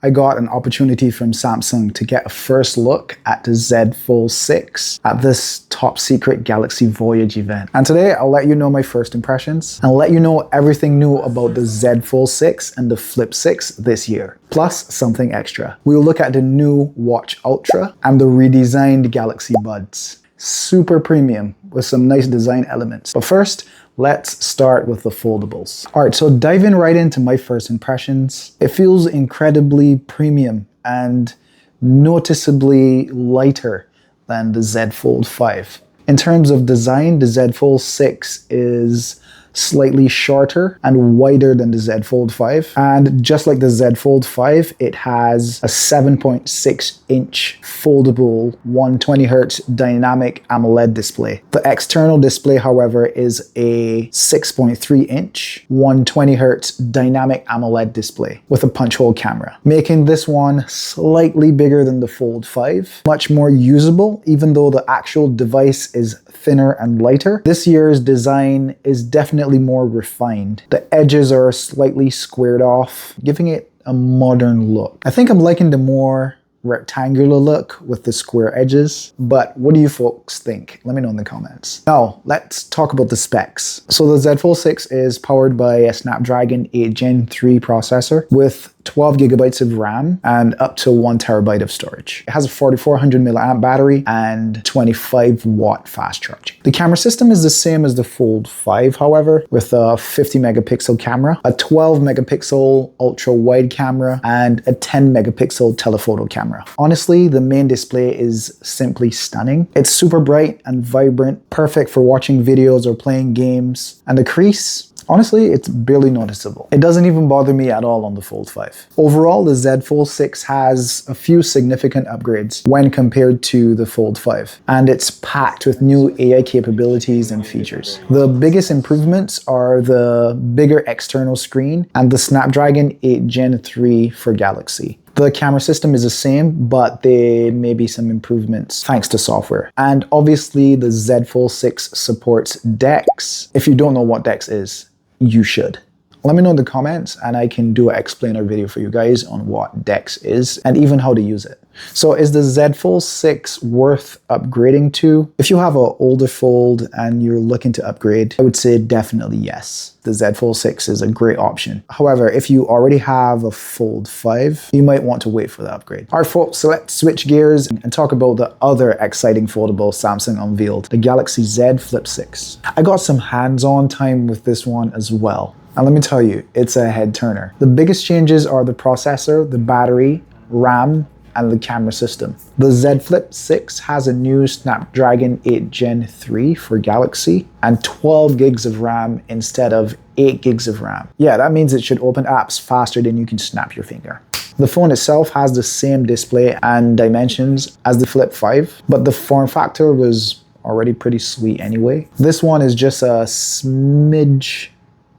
I got an opportunity from Samsung to get a first look at the Z Fold 6 at this top secret Galaxy Voyage event. And today I'll let you know my first impressions and let you know everything new about the Z Fold 6 and the Flip 6 this year, plus something extra. We'll look at the new Watch Ultra and the redesigned Galaxy Buds. Super premium with some nice design elements. But first, let's start with the foldables. All right, so diving right into my first impressions. It feels incredibly premium and noticeably lighter than the Z Fold 5. In terms of design, the Z Fold 6 is slightly shorter and wider than the Z Fold 5. And just like the Z Fold 5, it has a 7.6-inch foldable 120Hz dynamic AMOLED display. The external display, however, is a 6.3-inch 120Hz dynamic AMOLED display with a punch hole camera, making this one slightly bigger than the Fold 5, much more usable, even though the actual device is thinner and lighter. This year's design is definitely more refined. The edges are slightly squared off, giving it a modern look. I think I'm liking the more rectangular look with the square edges, but what do you folks think? Let me know in the comments. Now, let's talk about the specs. So the Z Fold 6 is powered by a Snapdragon 8 Gen 3 processor with 12 gigabytes of RAM and up to 1 terabyte of storage. It has a 4400 milliamp battery and 25 watt fast charging. The camera system is the same as the Fold 5, however, with a 50 megapixel camera, a 12 megapixel ultra wide camera, and a 10 megapixel telephoto camera. Honestly, the main display is simply stunning. It's super bright and vibrant, perfect for watching videos or playing games. And the crease, honestly, it's barely noticeable. It doesn't even bother me at all on the Fold 5. Overall, the Z Fold 6 has a few significant upgrades when compared to the Fold 5, and it's packed with new AI capabilities and features. The biggest improvements are the bigger external screen and the Snapdragon 8 Gen 3 for Galaxy. The camera system is the same, but there may be some improvements thanks to software. And obviously the Z Fold 6 supports DeX. If you don't know what DeX is, you should. Let me know in the comments and I can do an explainer video for you guys on what DeX is and even how to use it. So is the Z Fold 6 worth upgrading to? If you have an older Fold and you're looking to upgrade, I would say definitely yes. The Z Fold 6 is a great option. However, if you already have a Fold 5, you might want to wait for the upgrade. All right, folks, so let's switch gears and talk about the other exciting foldable Samsung unveiled, the Galaxy Z Flip 6. I got some hands-on time with this one as well. And let me tell you, it's a head turner. The biggest changes are the processor, the battery, RAM, and the camera system. The Z Flip 6 has a new Snapdragon 8 Gen 3 for Galaxy and 12 gigs of RAM instead of 8 gigs of RAM. Yeah, that means it should open apps faster than you can snap your finger. The phone itself has the same display and dimensions as the Flip 5, but the form factor was already pretty sweet anyway. This one is just a smidge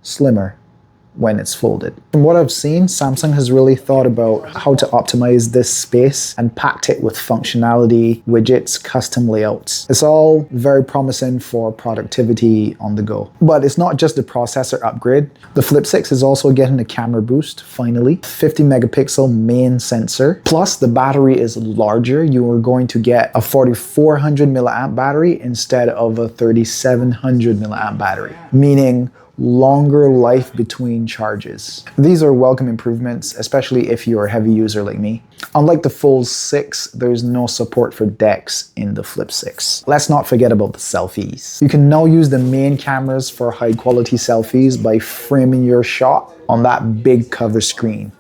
slimmer when it's folded. From what I've seen, Samsung has really thought about how to optimize this space and packed it with functionality, widgets, custom layouts. It's all very promising for productivity on the go. But it's not just the processor upgrade. The Flip 6 is also getting a camera boost, finally. 50 megapixel main sensor. Plus the battery is larger. You are going to get a 4400 milliamp battery instead of a 3700 milliamp battery, meaning longer life between charges. These are welcome improvements, especially if you're a heavy user like me. Unlike the Fold 6, there's no support for DeX in the Flip 6. Let's not forget about the selfies. You can now use the main cameras for high quality selfies by framing your shot on that big cover screen,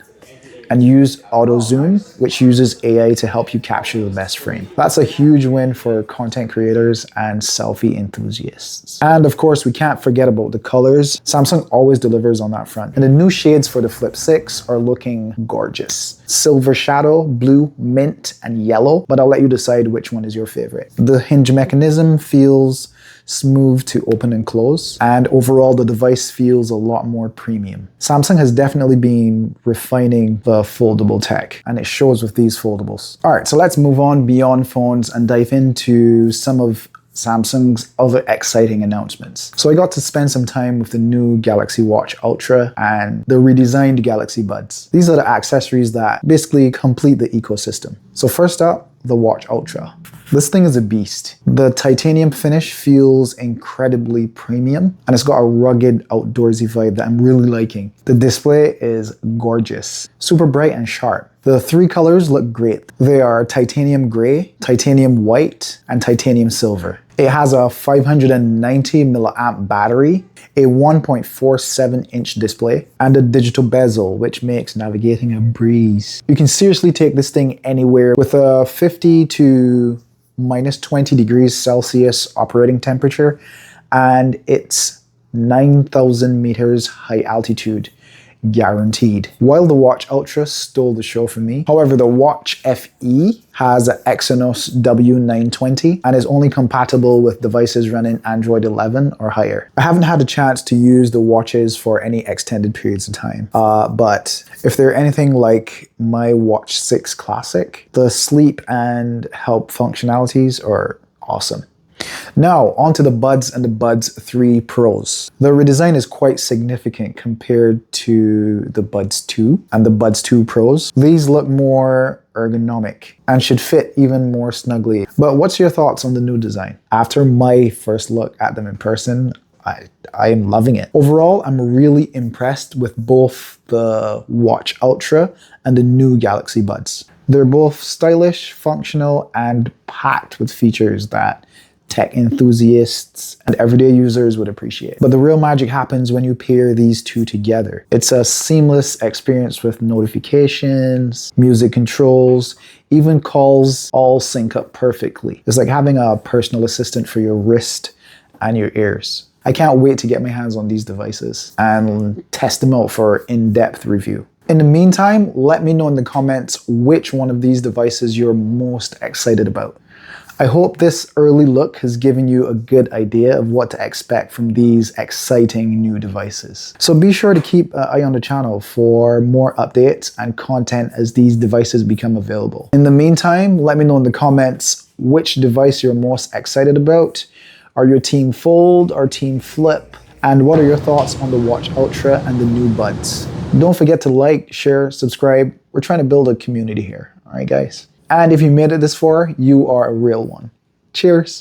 and use auto zoom, which uses AI to help you capture the best frame. That's a huge win for content creators and selfie enthusiasts. And of course, we can't forget about the colors. Samsung always delivers on that front. And the new shades for the Flip 6 are looking gorgeous. Silver Shadow, Blue, Mint, and Yellow, but I'll let you decide which one is your favorite. The hinge mechanism feels smooth to open and close, and overall the device feels a lot more premium. Samsung has definitely been refining the foldable tech, and it shows with these foldables. All right, so let's move on beyond phones and dive into some of Samsung's other exciting announcements. So I got to spend some time with the new Galaxy Watch Ultra and the redesigned Galaxy Buds. These are the accessories that basically complete the ecosystem. So first up, the Watch Ultra. This thing is a beast. The titanium finish feels incredibly premium, and it's got a rugged outdoorsy vibe that I'm really liking. The display is gorgeous, super bright and sharp. The three colors look great. They are titanium gray, titanium white, and titanium silver. It has a 590 milliamp battery, a 1.47-inch display, and a digital bezel, which makes navigating a breeze. You can seriously take this thing anywhere with a 50 to minus 20 degrees Celsius operating temperature, and it's 9,000 meters high altitude. Guaranteed. While the Watch Ultra stole the show for me, however, the Watch FE has an Exynos W920 and is only compatible with devices running Android 11 or higher. I haven't had a chance to use the watches for any extended periods of time, but if they're anything like my Watch 6 Classic, the sleep and help functionalities are awesome. Now, onto the Buds and the Buds 3 Pros. The redesign is quite significant compared to the Buds 2 and the Buds 2 Pros. These look more ergonomic and should fit even more snugly. But what's your thoughts on the new design? After my first look at them in person, I am loving it. Overall, I'm really impressed with both the Watch Ultra and the new Galaxy Buds. They're both stylish, functional, and packed with features that tech enthusiasts and everyday users would appreciate. But the real magic happens when you pair these two together. It's a seamless experience with notifications, music controls, even calls all sync up perfectly. It's like having a personal assistant for your wrist and your ears. I can't wait to get my hands on these devices and test them out for in-depth review. In the meantime, let me know in the comments which one of these devices you're most excited about. I hope this early look has given you a good idea of what to expect from these exciting new devices. So be sure to keep an eye on the channel for more updates and content as these devices become available. In the meantime, let me know in the comments which device you're most excited about. Are you team fold or team flip? And what are your thoughts on the Watch Ultra and the new Buds? Don't forget to like, share, subscribe. We're trying to build a community here. All right, guys? And if you made it this far, you are a real one. Cheers.